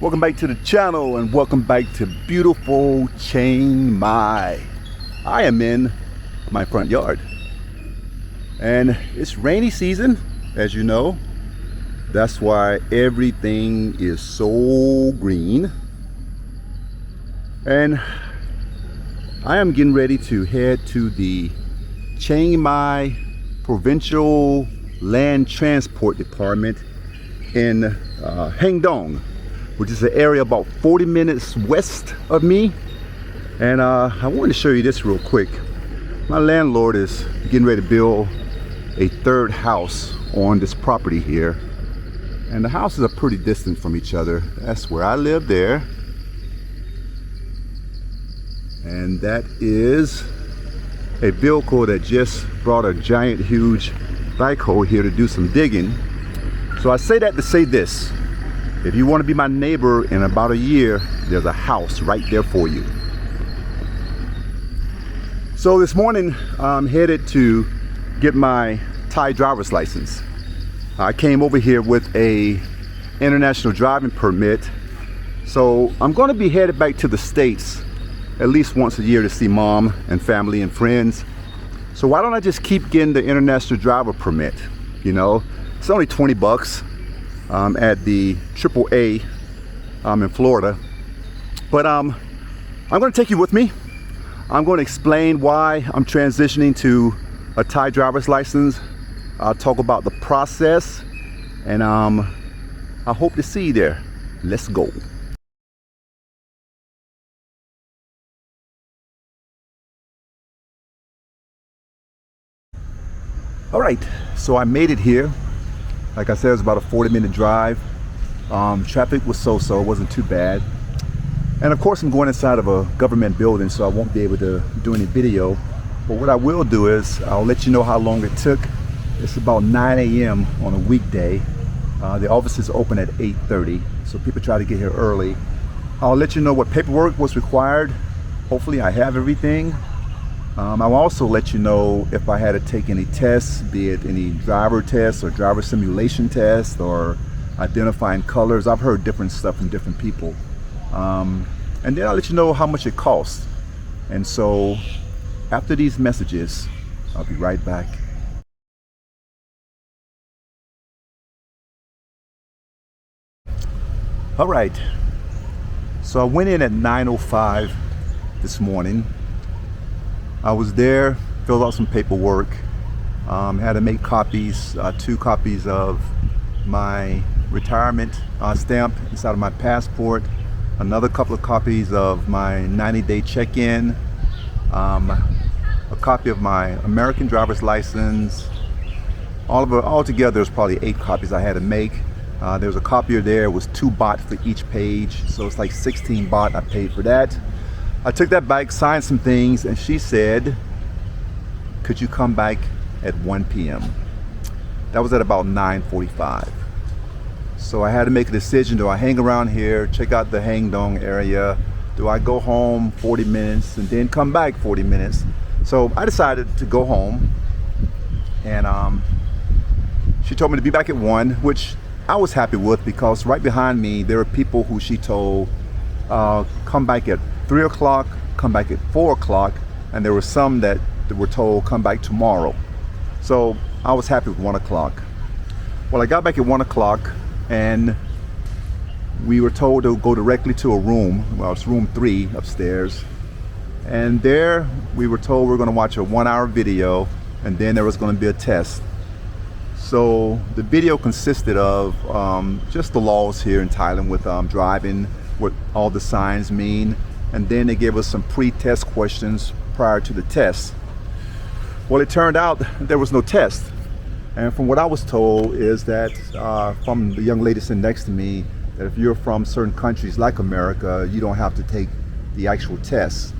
Welcome back to the channel and welcome back to beautiful Chiang Mai. I am in my front yard and it's rainy season, as you know. That's why everything is so green. And I am getting ready to head to the Chiang Mai Provincial Land Transport Department in Hang Dong, which is an area about 40 minutes west of me. And I wanted to show you this real quick. My landlord is getting ready to build a third house on this property here. And the houses are pretty distant from each other. That's where I live there. And that is a vehicle that just brought a giant, huge backhoe here to do some digging. So I say that to say this. If you want to be my neighbor in about a year, there's a house right there for you. So this morning, I'm headed to get my Thai driver's license. I came over here with a international driving permit. So I'm going to be headed back to the States at least once a year to see mom and family and friends. So why don't I just keep getting the international driver permit? You know, it's only 20 bucks at the AAA in Florida. But I'm going to take you with me. I'm going to explain why I'm transitioning to a Thai driver's license. I'll talk about the process, and I hope to see you there. Let's go. All right, so I made it here. Like I said, it was about a 40-minute drive. Traffic was so-so, it wasn't too bad. And of course, I'm going inside of a government building, so I won't be able to do any video. But what I will do is, I'll let you know how long it took. It's about 9 a.m. on a weekday. The office is open at 8:30, so people try to get here early. I'll let you know what paperwork was required. Hopefully I have everything. I'll also let you know if I had to take any tests, be it any driver tests or driver simulation tests or identifying colors. I've heard different stuff from different people. And then I'll let you know how much it costs. And so after these messages, I'll be right back. All right, so I went in at 9:05 this morning. I was there, filled out some paperwork, had to make copies, 2 copies of my retirement stamp inside of my passport, another couple of copies of my 90-day check-in, a copy of my American driver's license. All together, there's probably 8 copies I had to make. There was a copier there, it was 2 baht for each page, so it's like 16 baht. I paid for that. I took that back, signed some things, and she said, could you come back at 1 p.m.? That was at about 9:45. So I had to make a decision. Do I hang around here, check out the Hang Dong area? Do I go home 40 minutes and then come back 40 minutes? So I decided to go home, and she told me to be back at 1, which I was happy with, because right behind me there were people who she told come back at 3 o'clock, come back at 4 o'clock, and there were some that were told come back tomorrow. So I was happy with 1 o'clock. Well, I got back at 1 o'clock and we were told to go directly to a room. Well, it's room 3 upstairs. And there we were told we were going to watch a 1-hour video, and then there was going to be a test. So the video consisted of just the laws here in Thailand with driving, what all the signs mean, and then they gave us some pre-test questions prior to the test. Well, it turned out there was no test, and from what I was told is that from the young lady sitting next to me, that if you're from certain countries like America, you don't have to take the actual test.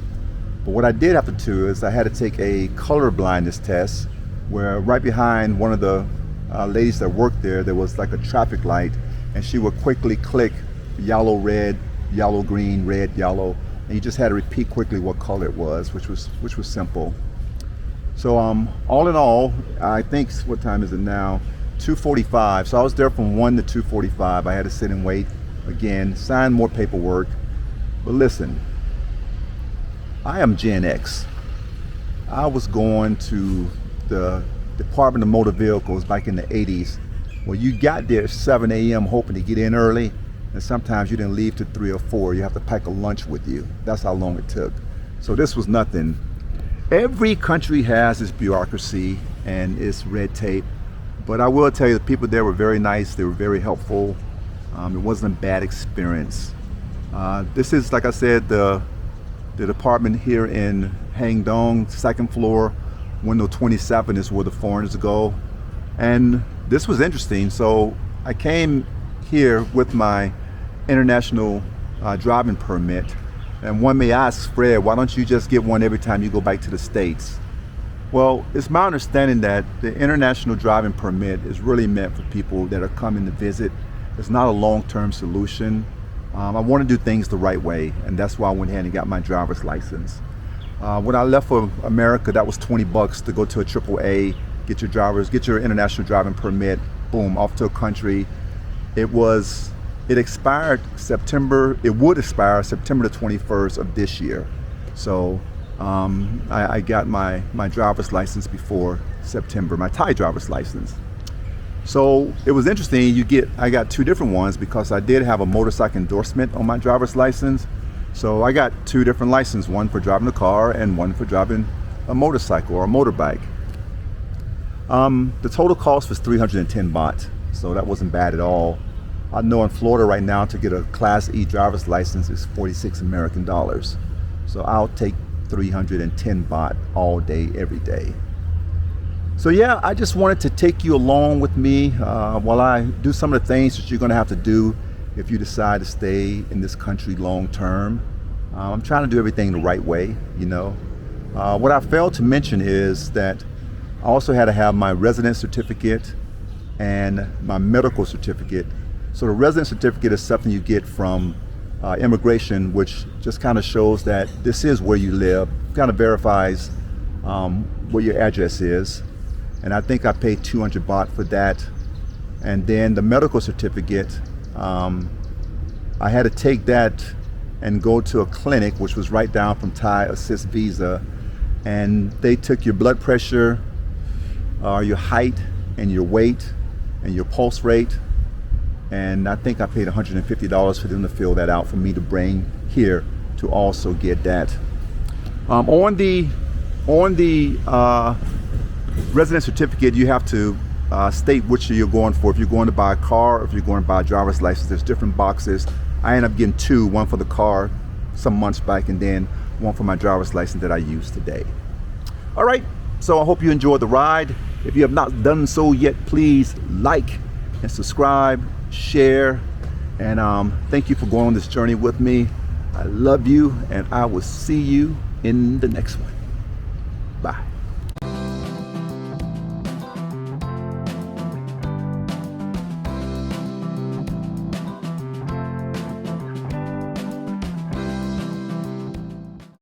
But what I did have to do is I had to take a color blindness test, where right behind one of the ladies that worked there was like a traffic light, and she would quickly click yellow, red, yellow, green, red, yellow, and you just had to repeat quickly what color it was, which was simple. So all in all, I think, what time is it now? 2:45. So I was there from 1 to 2:45. I had to sit and wait. again, sign more paperwork. But listen, I am Gen X. I was going to the Department of Motor Vehicles back in the 80s, where you got there at 7 a.m. hoping to get in early, and sometimes you didn't leave till 3 or 4. You have to pack a lunch with you. That's how long it took. So this was nothing. Every country has its bureaucracy and its red tape, but I will tell you the people there were very nice. They were very helpful. It wasn't a bad experience. This is, like I said, the department here in Hangdong, second floor, window 27 is where the foreigners go. And this was interesting. So I came here with my international driving permit. And one may ask, Fred, why don't you just get one every time you go back to the States? Well, it's my understanding that the international driving permit is really meant for people that are coming to visit. It's not a long-term solution. I want to do things the right way, and that's why I went ahead and got my driver's license. When I left for America, that was $20 to go to a AAA, get your international driving permit, boom, off to a country. It expired September, it would expire September the 21st of this year. So I got my driver's license before September, my Thai driver's license. So it was interesting, I got two different ones because I did have a motorcycle endorsement on my driver's license. So I got two different licenses, one for driving a car and one for driving a motorcycle or a motorbike. The total cost was 310 baht, so that wasn't bad at all. I know in Florida right now to get a Class E driver's license is 46 American dollars. So I'll take 310 baht all day, every day. So yeah, I just wanted to take you along with me while I do some of the things that you're gonna have to do if you decide to stay in this country long term. I'm trying to do everything the right way, you know. What I failed to mention is that I also had to have my resident certificate and my medical certificate. So the resident certificate is something you get from immigration, which just kind of shows that this is where you live, kind of verifies what your address is. And I think I paid 200 baht for that. And then the medical certificate, I had to take that and go to a clinic, which was right down from Thai Assist Visa. And they took your blood pressure, your height, and your weight, and your pulse rate. And I think I paid $150 for them to fill that out for me to bring here to also get that. On the resident certificate, you have to state which you're going for. If you're going to buy a car or if you're going to buy a driver's license, there's different boxes. I ended up getting two, one for the car some months back and then one for my driver's license that I use today. All right, so I hope you enjoyed the ride. If you have not done so yet, please like and subscribe, share, and thank you for going on this journey with me. I love you, and I will see you in the next one. Bye.